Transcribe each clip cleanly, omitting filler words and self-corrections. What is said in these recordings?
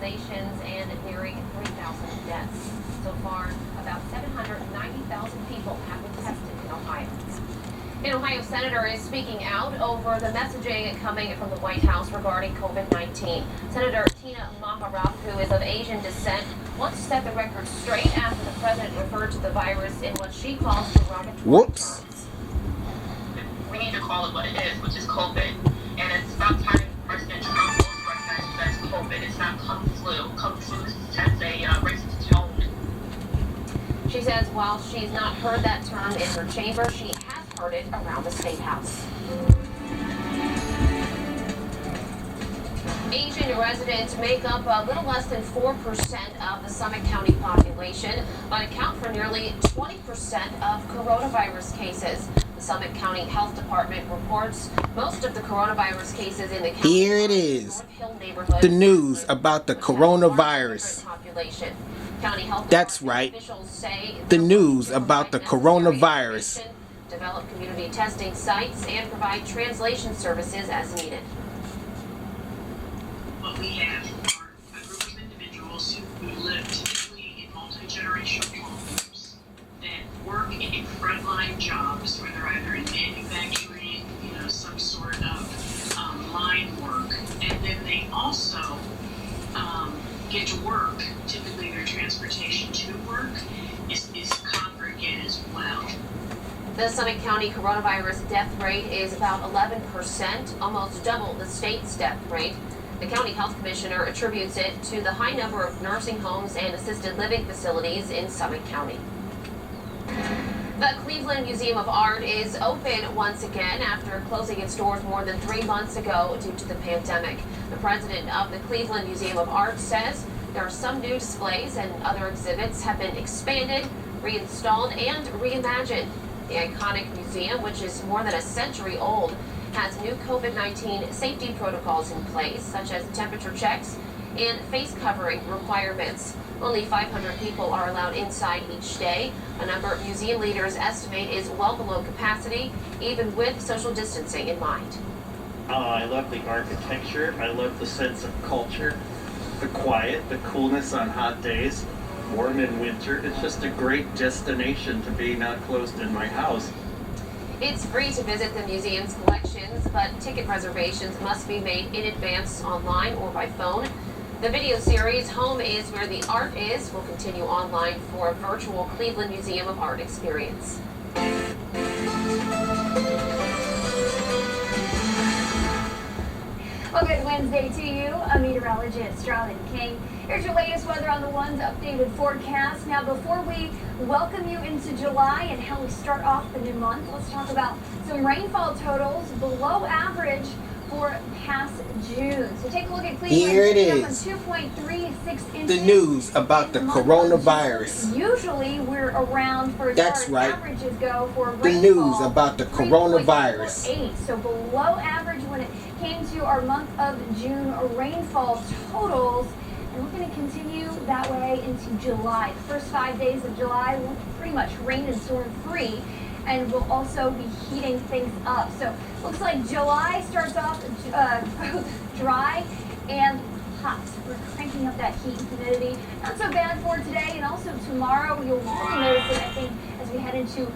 hospitalizations and nearing 3,000 deaths. So far, about 790,000 people have been tested in Ohio. An Ohio senator is speaking out over the messaging coming from the White House regarding COVID-19. Senator Tina Maharaj, who is of Asian descent, wants to set the record straight after the president referred to the virus in what she calls derogatory terms. We need to call it what it is, which is COVID. And it's about time President Trump also recognizes that it's COVID. It's not Kung flu. Kung flu has a racist tone. She says while she's not heard that term in her chamber, she has heard it around the State House. Asian residents make up a little less than 4% of the Summit County population, but account for nearly 20% of coronavirus cases. The Summit County Health Department reports most of the coronavirus cases in the county. Here it is, the news about the coronavirus. That's right, the news about the coronavirus. Develop community testing sites and provide translation services as needed. What we have are a group of individuals who live typically in multi-generational homes that work in frontline jobs where they're either in manufacturing, some sort of line work, and then they also get to work. Typically their transportation to work is congregate as well. The Summit County coronavirus death rate is about 11%, almost double the state's death rate. The county health commissioner attributes it to the high number of nursing homes and assisted living facilities in Summit County. The Cleveland Museum of Art is open once again after closing its doors more than 3 months ago due to the pandemic. The president of the Cleveland Museum of Art says there are some new displays and other exhibits have been expanded, reinstalled, and reimagined. The iconic museum, which is more than a century old, has new COVID-19 safety protocols in place, such as temperature checks and face covering requirements. Only 500 people are allowed inside each day. A number of museum leaders estimate is well below capacity, even with social distancing in mind. I love the architecture. I love the sense of culture, the quiet, the coolness on hot days, warm in winter. It's just a great destination to be not closed in my house. It's free to visit the museum's collections, but ticket reservations must be made in advance online or by phone. The video series, Home is Where the Art Is, will continue online for a virtual Cleveland Museum of Art experience. Well, good Wednesday to you. I'm meteorologist Charlotte King. Here's your latest weather on the One's updated forecast. Now, before we welcome you into July and how we start off the new month, let's talk about some rainfall totals below average for past June. So take a look at Cleveland. Here it is, 2.36 inches. the news about the coronavirus. Usually we're around for as That's far as right, averages go for the rainfall, news about the coronavirus. 3.48, so below average when it came to our month of June rainfall totals. And we're going to continue that way into July. The first 5 days of July will pretty much rain and storm free, and we'll also be heating things up. So looks like July starts off both dry and hot. We're cranking up that heat and humidity. Not so bad for today, and also tomorrow. You'll really notice it, I think, as we head into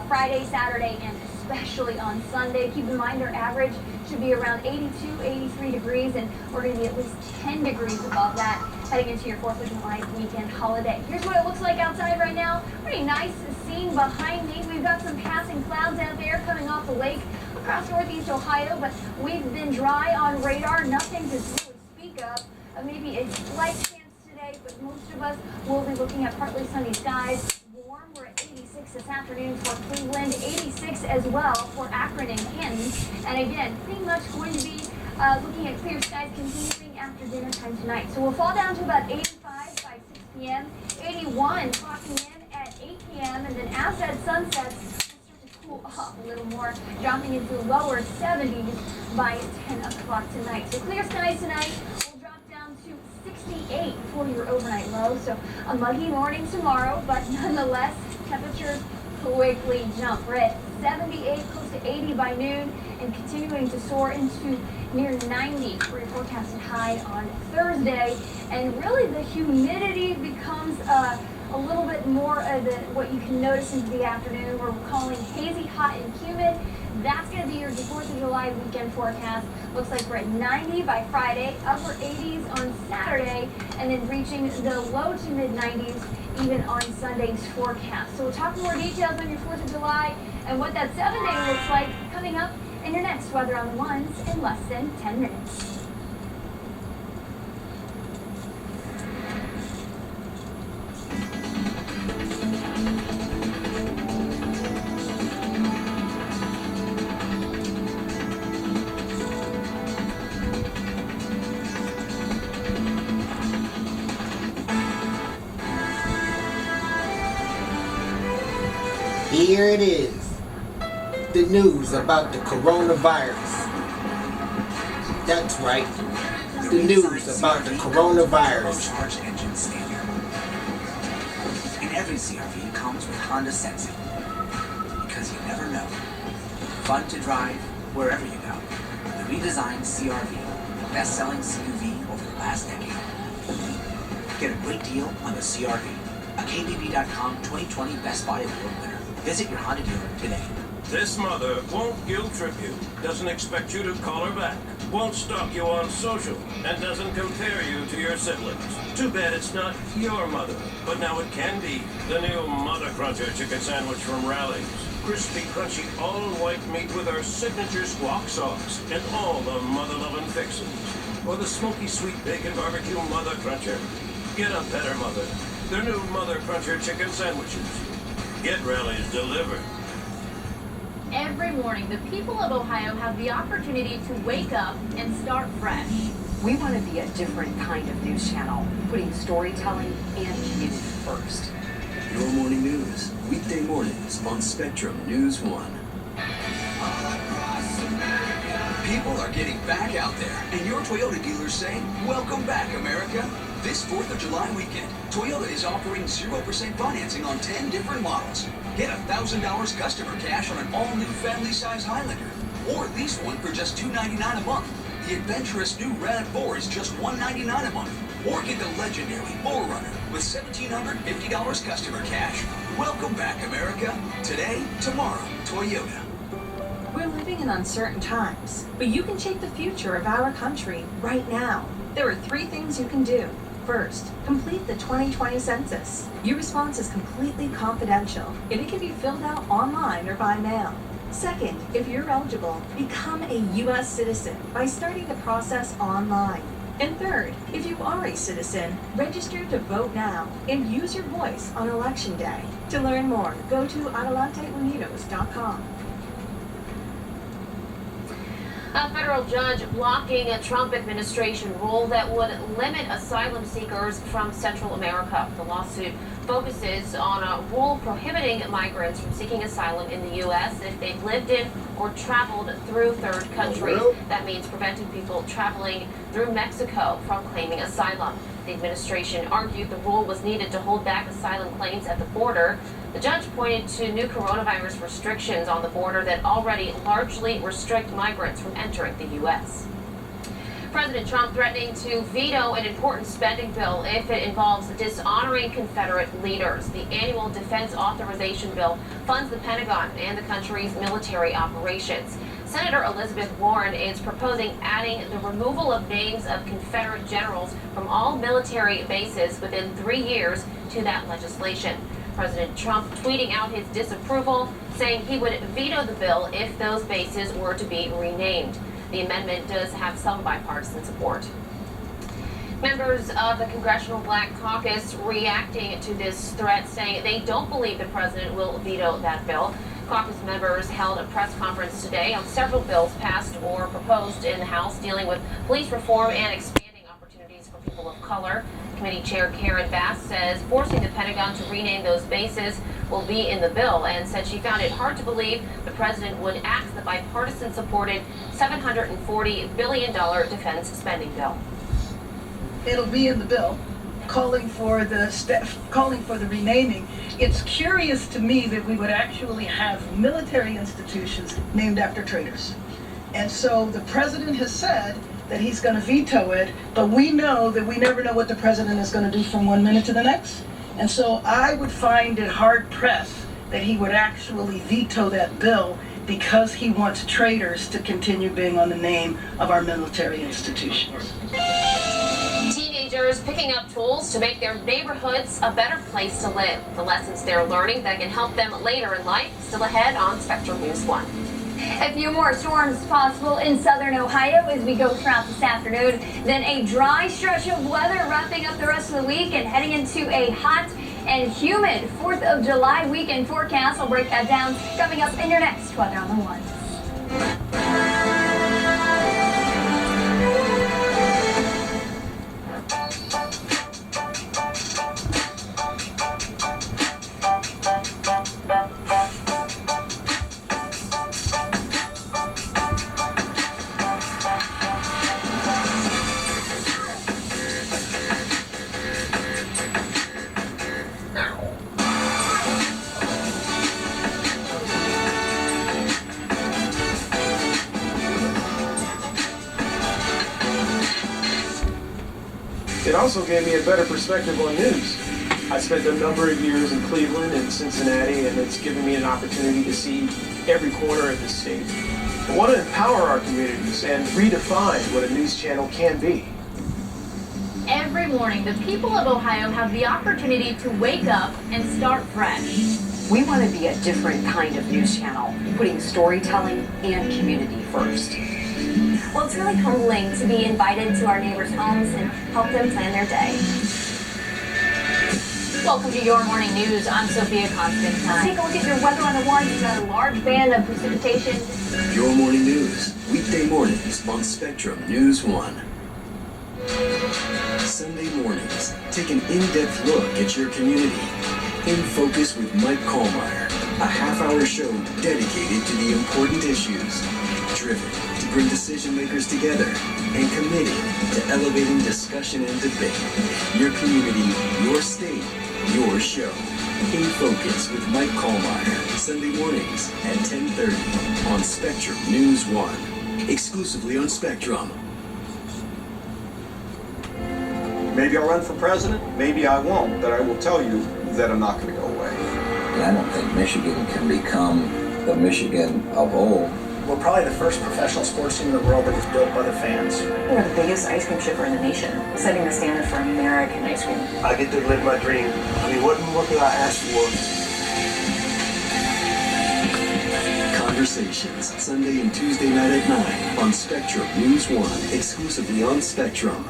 Friday, Saturday, and especially on Sunday. Keep in mind our average should be around 82, 83 degrees, and we're going to be at least 10 degrees above that heading into your 4th of July weekend holiday. Here's what it looks like outside right now. Pretty nice scene behind me. We've got some passing clouds out there coming off the lake across northeast Ohio, but we've been dry on radar. Nothing to really speak of. Maybe a slight chance today, but most of us will be looking at partly sunny skies. Warm, we're at 86 this afternoon for Cleveland, 86 as well for Akron and Canton. And again, pretty much going to be looking at clear skies continuing after dinner time tonight. So we'll fall down to about 85 by 6 p.m., 81 clocking in at 8 p.m., and then as that sunsets, we'll start to cool off a little more, dropping into the lower 70s by 10 o'clock tonight. So clear skies tonight. We'll drop down to 68 for your overnight low. So a muggy morning tomorrow, but nonetheless, temperatures quickly jump. We're at 78, close to 80 by noon, and continuing to soar into near 90 for your forecasted high on Thursday. And really the humidity becomes a little bit more of what you can notice into the afternoon. We're calling hazy, hot, and humid. That's going to be your 4th of July weekend forecast. Looks like we're at 90 by Friday, upper 80s on Saturday, and then reaching the low to mid 90s even on Sunday's forecast. So we'll talk more details on your 4th of July and what that 7-day looks like coming up in your next Weather on the Ones in less than 10 minutes. Here it is, the news about the coronavirus. That's right, the news about the coronavirus. Charged engine standard. And every CRV comes with Honda Sensing. Because you never know. Fun to drive wherever you go. The redesigned CRV, the best-selling CUV over the last decade. Get a great deal on the CRV, a KBB.com 2020 Best Buy Award winner. Visit your Honda dealer today. This mother won't guilt trip you, doesn't expect you to call her back, won't stalk you on social, and doesn't compare you to your siblings. Too bad it's not your mother, but now it can be. The new Mother Cruncher chicken sandwich from Rally's. Crispy, crunchy, all-white meat with our signature squawk sauce and all the mother-loving fixings. Or the smoky sweet bacon barbecue Mother Cruncher. Get a better mother. Their new Mother Cruncher chicken sandwiches. Get Rally's delivered. Every morning, the people of Ohio have the opportunity to wake up and start fresh. We want to be a different kind of news channel, putting storytelling and community first. Your morning news, weekday mornings on Spectrum News 1. People are getting back out there, and your Toyota dealers say, welcome back, America. This 4th of July weekend, Toyota is offering 0% financing on 10 different models. Get $1,000 customer cash on an all-new family-size Highlander, or lease one for just $299 a month. The adventurous new RAV4 is just $199 a month, or get the legendary 4Runner with $1,750 customer cash. Welcome back, America. Today, tomorrow, Toyota. We're living in uncertain times, but you can shape the future of our country right now. There are 3 things you can do. First, complete the 2020 census. Your response is completely confidential, and it can be filled out online or by mail. Second, if you're eligible, become a U.S. citizen by starting the process online. And third, if you are a citizen, register to vote now and use your voice on Election Day. To learn more, go to adelanteunidos.com. A federal judge blocking a Trump administration rule that would limit asylum seekers from Central America. The lawsuit focuses on a rule prohibiting migrants from seeking asylum in the U.S. if they've lived in or traveled through third countries. That means preventing people traveling through Mexico from claiming asylum. The administration argued the rule was needed to hold back asylum claims at the border. The judge pointed to new coronavirus restrictions on the border that already largely restrict migrants from entering the U.S. President Trump threatening to veto an important spending bill if it involves dishonoring Confederate leaders. The annual defense authorization bill funds the Pentagon and the country's military operations. Senator Elizabeth Warren is proposing adding the removal of names of Confederate generals from all military bases within 3 years to that legislation. President Trump tweeting out his disapproval, saying he would veto the bill if those bases were to be renamed. The amendment does have some bipartisan support. Members of the Congressional Black Caucus reacting to this threat, saying they don't believe the president will veto that bill. Caucus members held a press conference today on several bills passed or proposed in the House dealing with police reform and expanding opportunities for people of color. Committee Chair Karen Bass says forcing the Pentagon to rename those bases will be in the bill, and said she found it hard to believe the president would axe the bipartisan supported $740 billion defense spending bill. It'll be in the bill. calling for the renaming. It's curious to me that we would actually have military institutions named after traitors. And so the president has said that he's going to veto it, but we know that we never know what the president is going to do from one minute to the next. And so I would find it hard pressed that he would actually veto that bill because he wants traitors to continue being on the name of our military institutions. Teenagers picking up tools to make their neighborhoods a better place to live. The lessons they're learning that can help them later in life. Still ahead on Spectrum News 1. A few more storms possible in southern Ohio as we go throughout this afternoon. Then a dry stretch of weather wrapping up the rest of the week and heading into a hot and humid 4th of July weekend forecast. I'll break that down coming up in your next Weather on the One. It also gave me a better perspective on news. I spent a number of years in Cleveland and Cincinnati, and it's given me an opportunity to see every corner of the state. I want to empower our communities and redefine what a news channel can be. Every morning, the people of Ohio have the opportunity to wake up and start fresh. We want to be a different kind of news channel, putting storytelling and community first. Well, it's really humbling to be invited to our neighbors' homes and help them plan their day. Welcome to Your Morning News. I'm Sophia Constantine. Let's take a look at your weather on the one. We've got a large band of precipitation. Your Morning News, weekday mornings on Spectrum News 1. Sunday mornings, take an in-depth look at your community. In Focus with Mike Kallmeyer, a half-hour show dedicated to the important issues, driven to bring decision makers together and committed to elevating discussion and debate. Your community, your state, your show. In Focus with Mike Kallmeyer, Sunday mornings at 10:30 on Spectrum News 1, exclusively on Spectrum. Maybe I'll run for president, maybe I won't, but I will tell you that I'm not going to go away. And I don't think Michigan can become the Michigan of old. We're probably the first professional sports team in the world that is built by the fans. We're the biggest ice cream shipper in the nation, setting the standard for American ice cream. I get to live my dream. I mean, what could I ask for? Conversations, Sunday and Tuesday night at 9 on Spectrum News 1, exclusively on Spectrum.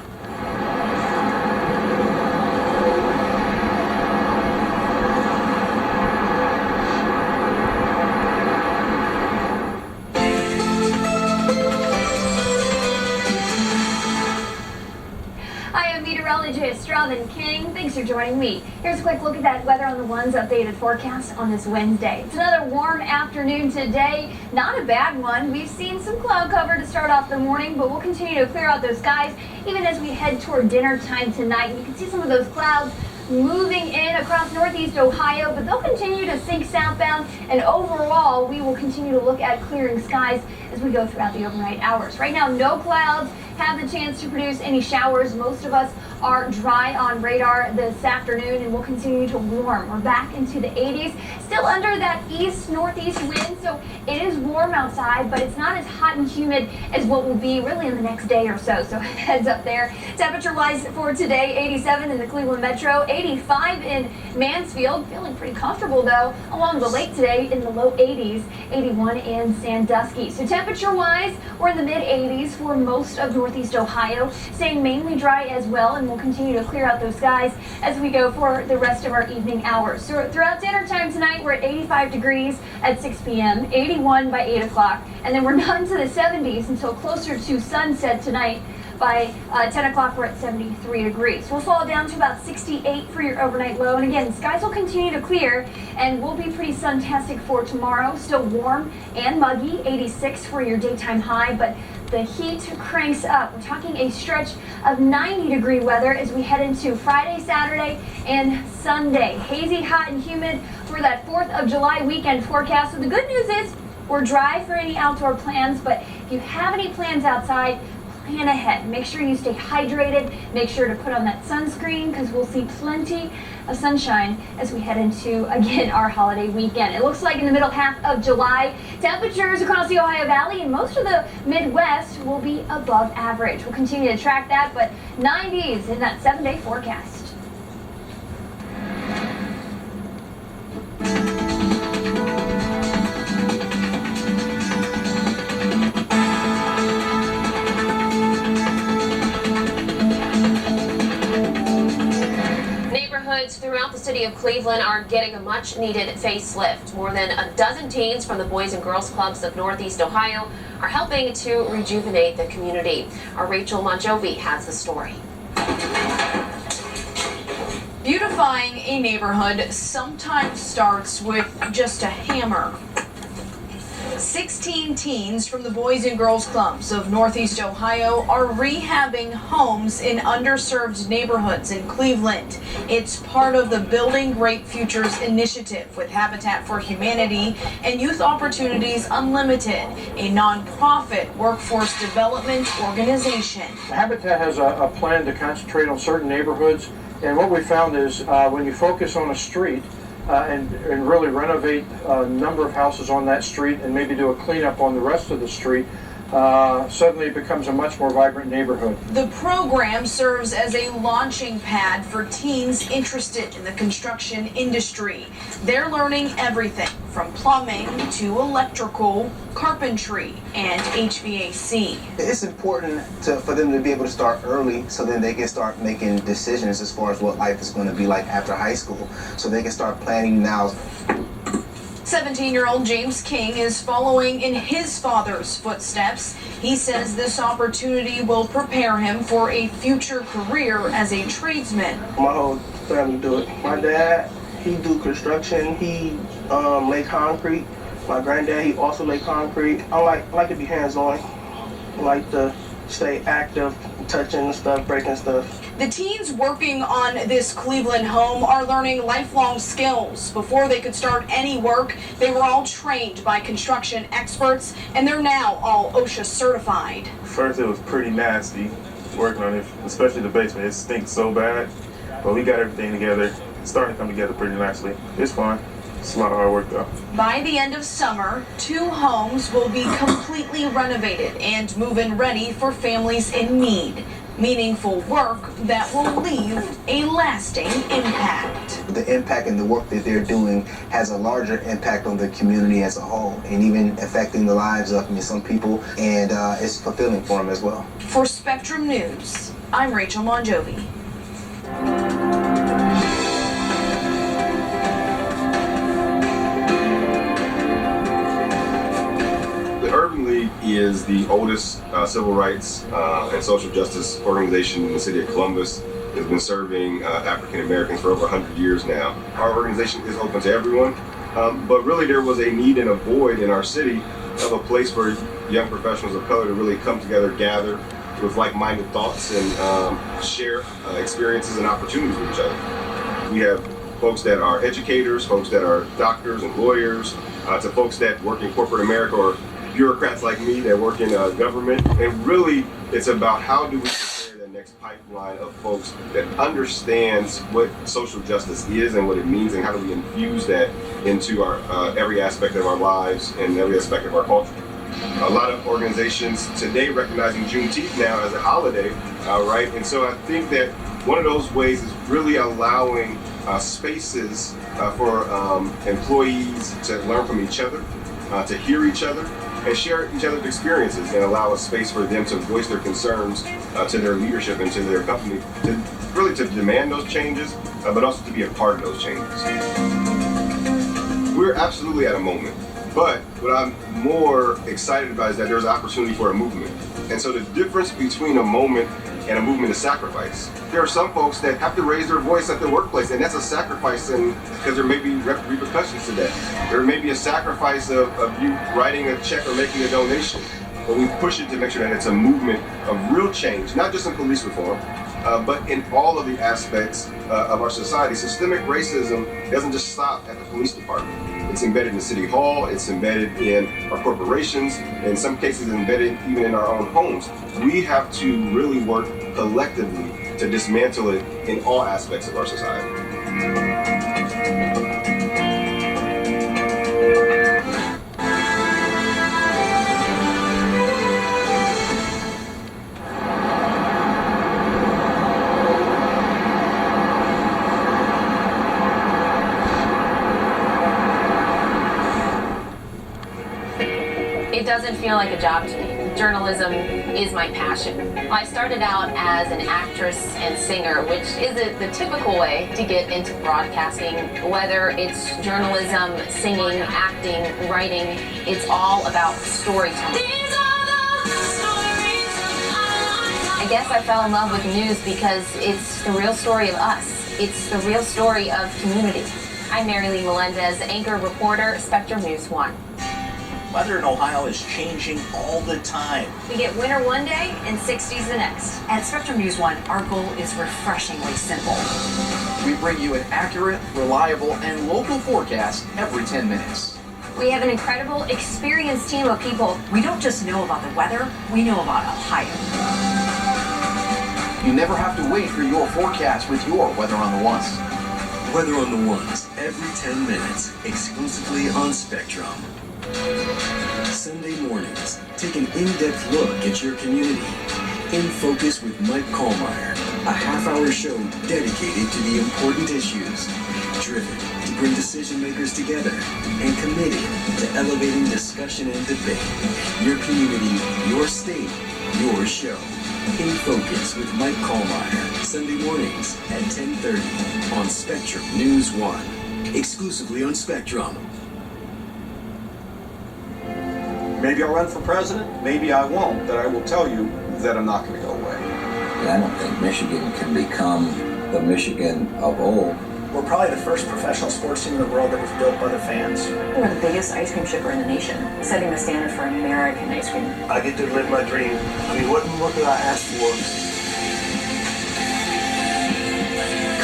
Meteorologist Robin King, thanks for joining me. Here's a quick look at that Weather on the One's updated forecast on this Wednesday. It's another warm afternoon today. Not a bad one. We've seen some cloud cover to start off the morning, but we'll continue to clear out those skies even as we head toward dinner time tonight. You can see some of those clouds moving in across northeast Ohio, but they'll continue to sink southbound, and overall we will continue to look at clearing skies as we go throughout the overnight hours. Right now, no clouds have the chance to produce any showers. Most of us are dry on radar this afternoon, and we'll continue to warm. We're back into the 80s, still under that east-northeast wind, so it is warm outside, but it's not as hot and humid as what will be really in the next day or so. So heads up there. Temperature-wise for today, 87 in the Cleveland Metro, 85 in Mansfield. Feeling pretty comfortable though along the lake today in the low 80s, 81 in Sandusky. So temperature-wise, we're in the mid-80s for most of northeast Ohio, staying mainly dry as well, and we'll continue to clear out those skies as we go for the rest of our evening hours. So throughout dinner time tonight, we're at 85 degrees at 6 p.m., 81 by 8 o'clock, and then we're not into the 70s until closer to sunset tonight. By 10 o'clock, we're at 73 degrees. We'll fall down to about 68 for your overnight low. And again, skies will continue to clear, and we'll be pretty suntastic for tomorrow. Still warm and muggy, 86 for your daytime high, but the heat cranks up. We're talking a stretch of 90-degree weather as we head into Friday, Saturday, and Sunday. Hazy, hot, and humid for that 4th of July weekend forecast. So the good news is we're dry for any outdoor plans, but if you have any plans outside, plan ahead. Make sure you stay hydrated. Make sure to put on that sunscreen because we'll see plenty of sunshine as we head into, again, our holiday weekend. It looks like in the middle half of July, temperatures across the Ohio Valley and most of the Midwest will be above average. We'll continue to track that, but 90s in that 7-day forecast. Neighborhoods throughout the city of Cleveland are getting a much-needed facelift. More than a dozen teens from the Boys and Girls Clubs of Northeast Ohio are helping to rejuvenate the community. Our Rachel Monjovi has the story. Beautifying a neighborhood sometimes starts with just a hammer. 16 teens from the Boys and Girls Clubs of Northeast Ohio are rehabbing homes in underserved neighborhoods in Cleveland. It's part of the Building Great Futures initiative with Habitat for Humanity and Youth Opportunities Unlimited, a nonprofit workforce development organization. Habitat has a plan to concentrate on certain neighborhoods, and what we found is when you focus on a street, and really renovate a number of houses on that street and maybe do a cleanup on the rest of the street, suddenly it becomes a much more vibrant neighborhood. The program serves as a launching pad for teens interested in the construction industry. They're learning everything from plumbing to electrical, carpentry, and HVAC. It's important for them to be able to start early so then they can start making decisions as far as what life is going to be like after high school, so they can start planning now. 17-year-old James King is following in his father's footsteps. He says this opportunity will prepare him for a future career as a tradesman. My whole family do it. My dad, he do construction. He lay concrete. My granddad, he also lay concrete. I like to be hands-on. I like to stay active, touching stuff, breaking stuff. The teens working on this Cleveland home are learning lifelong skills. Before they could start any work, they were all trained by construction experts, and they're now all OSHA certified. First, it was pretty nasty working on it, especially the basement. It stinks so bad, but we got everything together. It's starting to come together pretty nicely. It's fun. It's a lot of hard work, though. By the end of summer, 2 homes will be completely renovated and move-in ready for families in need. Meaningful work that will leave a lasting impact. The impact and the work that they're doing has a larger impact on the community as a whole, and even affecting the lives of some people, and it's fulfilling for them as well. For Spectrum News, I'm Rachel Monjovi. The Urban League is the oldest civil rights and social justice organization in the city of Columbus. It's been serving African Americans for over 100 years now. Our organization is open to everyone, but really there was a need and a void in our city of a place for young professionals of color to really come together, gather with like-minded thoughts, and share experiences and opportunities with each other. We have folks that are educators, folks that are doctors and lawyers, to folks that work in corporate America, or bureaucrats like me that work in government. And really, it's about how do we prepare the next pipeline of folks that understands what social justice is and what it means, and how do we infuse that into our every aspect of our lives and every aspect of our culture. A lot of organizations today recognizing Juneteenth now as a holiday, right? And so I think that one of those ways is really allowing spaces for employees to learn from each other, to hear each other, and share each other's experiences, and allow a space for them to voice their concerns to their leadership and to their company, to really to demand those changes, but also to be a part of those changes. We're absolutely at a moment, but what I'm more excited about is that there's an opportunity for a movement. And so the difference between a moment and a movement is sacrifice. There are some folks that have to raise their voice at the workplace, and that's a sacrifice, because there may be repercussions to that. There may be a sacrifice of you writing a check or making a donation, but we push it to make sure that it's a movement of real change, not just in police reform, but in all of the aspects of our society. Systemic racism doesn't just stop at the police department. It's embedded in City Hall, it's embedded in our corporations, in some cases embedded even in our own homes. We have to really work collectively to dismantle it in all aspects of our society. It doesn't feel like a job to me. Journalism is my passion. I started out as an actress and singer, which isn't the typical way to get into broadcasting. Whether it's journalism, singing, acting, writing, it's all about storytelling. I guess I fell in love with news because it's the real story of us. It's the real story of community. I'm Mary Lee Melendez, anchor reporter, Spectrum News 1. Weather in Ohio is changing all the time. We get winter one day and 60s the next. At Spectrum News 1, our goal is refreshingly simple. We bring you an accurate, reliable, and local forecast every 10 minutes. We have an incredible, experienced team of people. We don't just know about the weather, we know about Ohio. You never have to wait for your forecast with your Weather on the Ones. Weather on the Ones, every 10 minutes, exclusively on Spectrum. Sunday mornings, take an in-depth look at your community. In Focus with Mike Kohlmeyer, a half-hour show dedicated to the important issues, driven to bring decision makers together, and committed to elevating discussion and debate. Your community, your state, your show. In Focus with Mike Kohlmeyer, Sunday mornings at 10:30 on Spectrum News 1, exclusively on Spectrum. Maybe I'll run for president, maybe I won't, but I will tell you that I'm not going to go away. I don't think Michigan can become the Michigan of old. We're probably the first professional sports team in the world that was built by the fans. We're the biggest ice cream shipper in the nation, setting the standard for American ice cream. I get to live my dream. I mean, what more could I ask for?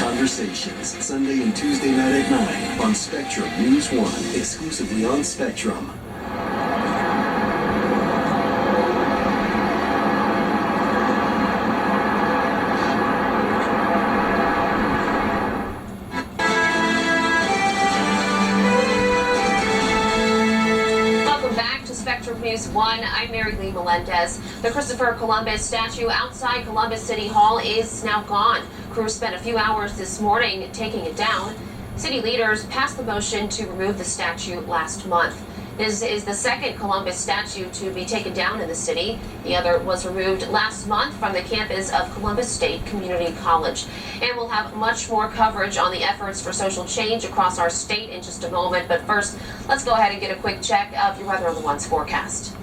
Conversations, Sunday and Tuesday night at 9 on Spectrum News 1, exclusively on Spectrum. News 1, I'm Mary Lee Melendez. The Christopher Columbus statue outside Columbus City Hall is now gone. Crews spent a few hours this morning taking it down. City leaders passed the motion to remove the statue last month. This is the second Columbus statue to be taken down in the city. The other was removed last month from the campus of Columbus State Community College. And we'll have much more coverage on the efforts for social change across our state in just a moment. But first, let's go ahead and get a quick check of your Weather on the Ones forecast.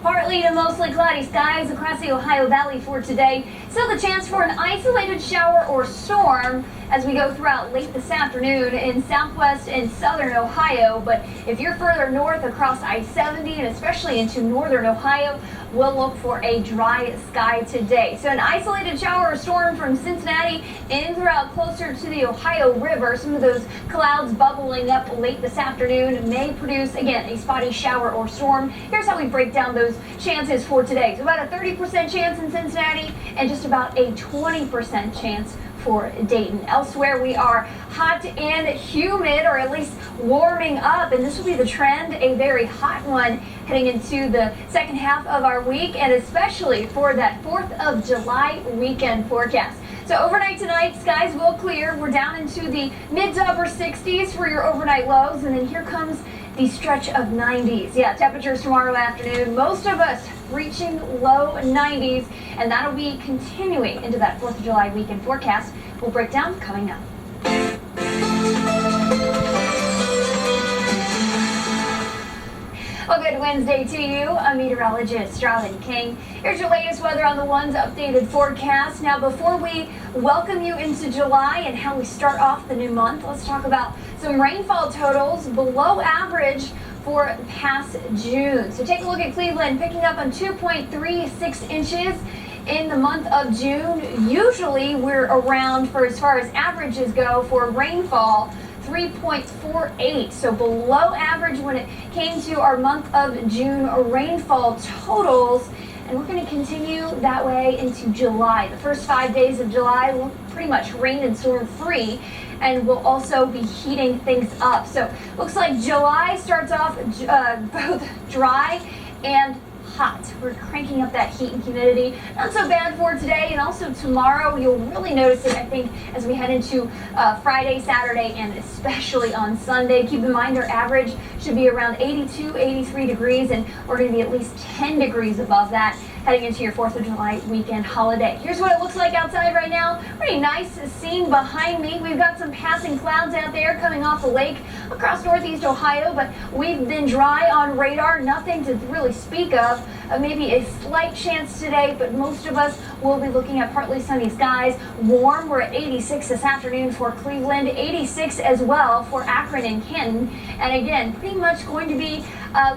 Partly to mostly cloudy skies across the Ohio Valley for today. Still the chance for an isolated shower or storm as we go throughout late this afternoon in southwest and southern Ohio. But if you're further north across I-70 and especially into northern Ohio, we'll look for a dry sky today. So an isolated shower or storm from Cincinnati in throughout closer to the Ohio River. Some of those clouds bubbling up late this afternoon may produce, again, a spotty shower or storm. Here's how we break down those chances for today. So about a 30% chance in Cincinnati and just about a 20% chance for Dayton. Elsewhere, we are hot and humid, or at least warming up, and this will be the trend, a very hot one heading into the second half of our week, and especially for that 4th of July weekend forecast. So overnight tonight, skies will clear. We're down into the mid to upper 60s for your overnight lows, and then here comes the stretch of 90s. Yeah, temperatures tomorrow afternoon, most of us reaching low 90s, and that'll be continuing into that 4th of July weekend forecast. We'll break down coming up. Well, good Wednesday to you. I'm meteorologist Robin King. Here's your latest weather on the One's updated forecast. Now, before we welcome you into July and how we start off the new month, let's talk about some rainfall totals below average for past June. So take a look at Cleveland, picking up on 2.36 inches in the month of June. Usually we're around, for as far as averages go for rainfall, 3.48, so below average when it came to our month of June rainfall totals, and we're going to continue that way into July. The first 5 days of July will pretty much rain and storm free, and we'll also be heating things up. So looks like July starts off both dry and hot. We're cranking up that heat and humidity. Not so bad for today, and also tomorrow. You'll really notice it, I think, as we head into Friday, Saturday, and especially on Sunday. Keep in mind our average should be around 82, 83 degrees, and we're going to be at least 10 degrees above that heading into your 4th of July weekend holiday. Here's what it looks like outside right now. Pretty nice scene behind me. We've got some passing clouds out there coming off the lake across northeast Ohio, but we've been dry on radar. Nothing to really speak of. Maybe a slight chance today, but most of us will be looking at partly sunny skies. Warm. We're at 86 this afternoon for Cleveland, 86 as well for Akron and Canton. And again, pretty much going to be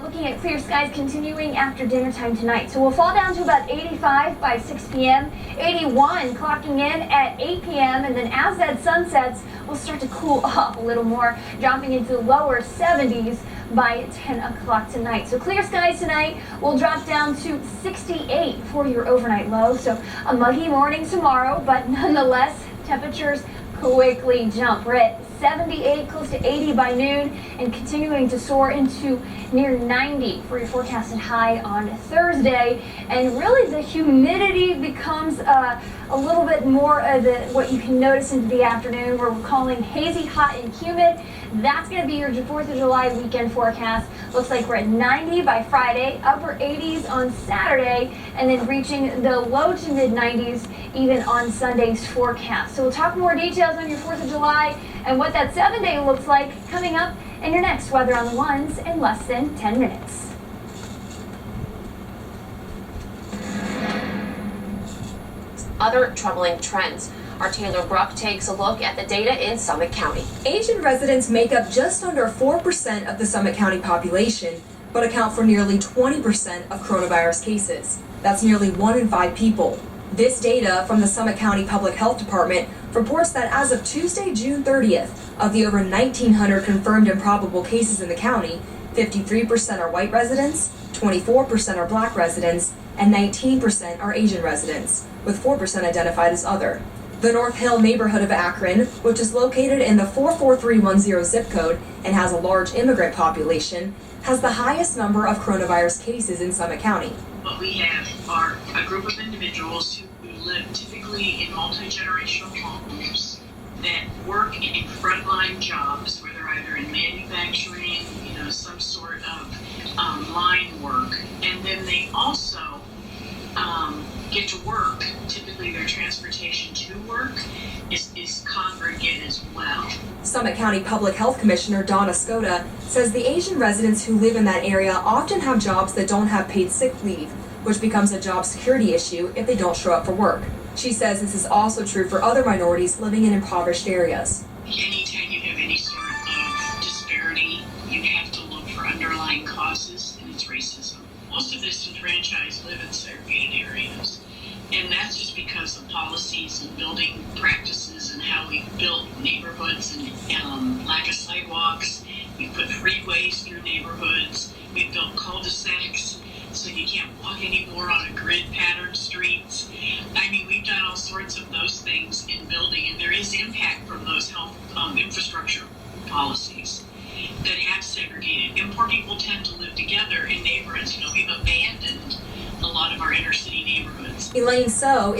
looking at clear skies continuing after dinner time tonight. So we'll fall down to about 85 by 6 p.m., 81 clocking in at 8 p.m., and then as that sun sets, we'll start to cool off a little more, dropping into the lower 70s by 10 o'clock tonight. So clear skies tonight will drop down to 68 for your overnight low. So a muggy morning tomorrow, but nonetheless, temperatures quickly jump. We're at 78, close to 80 by noon, and continuing to soar into near 90 for your forecasted high on Thursday. And really the humidity becomes a little bit more of what you can notice into the afternoon, where we're calling hazy, hot, and humid. That's going to be your 4th of July weekend forecast. Looks like we're at 90 by Friday, upper 80s on Saturday, and then reaching the low to mid 90s even on Sunday's forecast. So we'll talk more details on your 4th of July and what that 7-day looks like coming up in your next Weather on the Ones in less than 10 minutes. Other troubling trends. Our Taylor Bruck takes a look at the data in Summit County. Asian residents make up just under 4% of the Summit County population, but account for nearly 20% of coronavirus cases. That's nearly 1 in 5 people. This data from the Summit County Public Health Department reports that as of Tuesday, June 30th, of the over 1,900 confirmed and probable cases in the county, 53% are white residents, 24% are black residents, and 19% are Asian residents, with 4% identified as other. The North Hill neighborhood of Akron, which is located in the 44310 zip code and has a large immigrant population, has the highest number of coronavirus cases in Summit County. What we have are a group of individuals who live typically in multi-generational homes that work in frontline jobs, where they're either in manufacturing, some sort of line work, and then they also get to work. Typically their transportation to work is congregate as well. Summit County Public Health Commissioner Donna Skota says the Asian residents who live in that area often have jobs that don't have paid sick leave, which becomes a job security issue if they don't show up for work. She says this is also true for other minorities living in impoverished areas. Anytime you have any sort of disparity, you have to look for underlying causes, and it's racism. Most of disenfranchised live in segregated areas, and that's just because of policies and building practices and how we've built neighborhoods and lack of sidewalks. We've put freeways through neighborhoods. We've built cul-de-sacs so you can't walk anymore on a grid pattern streets. I mean, we've done all sorts of those things in building, and there is impact from those health infrastructure policies that have segregated. And poor people tend to live together in neighborhoods. We've abandoned a lot of our inner city neighborhoods. Elaine So